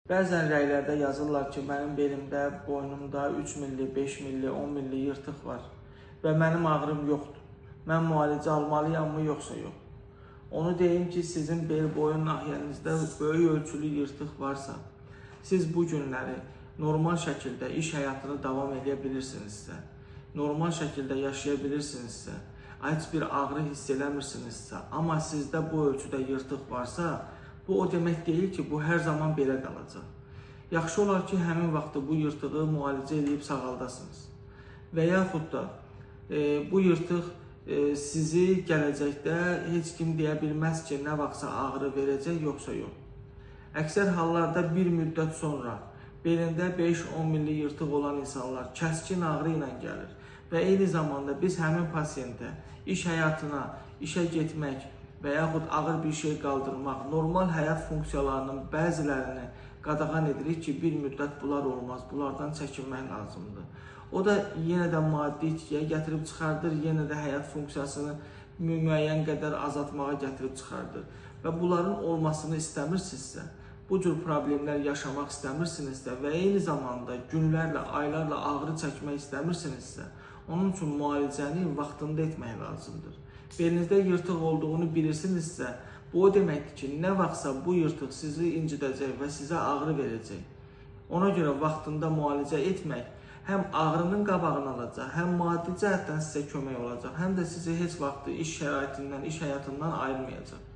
Bəzən rəylərdə yazırlar ki, mənim belimdə, boynumda 3 milli, 5 milli, 10 milli yırtıq var və mənim ağrım yoxdur. Mən müalicə almalıyam mı, yoxsa yox? Onu deyim ki, sizin bel boyun nahiyənizdə böyük ölçülü yırtıq varsa, siz bu günləri normal şəkildə iş həyatını davam edə bilirsinizsə, normal şəkildə yaşaya bilirsinizsə, heç bir ağrı hiss eləmirsinizsə, amma sizdə bu ölçüdə yırtıq varsa, bu o demək deyil ki, bu hər zaman belə qalacaq. Yaxşı olar ki, həmin vaxtda bu yırtığı müalicə edib sağaldasınız. Və yaxud da bu yırtıq sizi gələcəkdə heç kim deyə bilməz ki, nə vaxtsa ağrı verəcək, yoxsa yox. Əksər hallarda bir müddət sonra belində 5-10 milli yırtıq olan insanlar kəskin ağrı ilə gəlir və eyni zamanda biz həmin pasiyentə iş həyatına, işə getmək və yaxud ağır bir şey qaldırmaq, normal həyat funksiyalarının bəzilərini qadağan edirik ki, bir müddət bunlar olmaz, bunlardan çəkinmək lazımdır. O da yenə də maddi itkiyə gətirib çıxardır, yenə də həyat funksiyasını müəyyən qədər azaltmağa gətirib çıxardır. Və bunların olmasını istəmirsinizsə, bu cür problemlər yaşamaq istəmirsinizsə və eyni zamanda günlərlə, aylarla ağrı çəkmək istəmirsinizsə, onun üçün müalicəni vaxtında etmək lazımdır. Belinizdə yırtıq olduğunu bilirsinizsə, bu o deməkdir ki, nə vaxtsa bu yırtıq sizi incidəcək və sizə ağrı verəcək. Ona görə vaxtında müalicə etmək həm ağrının qabağını alacaq, həm maddi cəhətdən sizə kömək olacaq, həm də sizi heç vaxt iş şəraitindən, iş həyatından ayırmayacaq.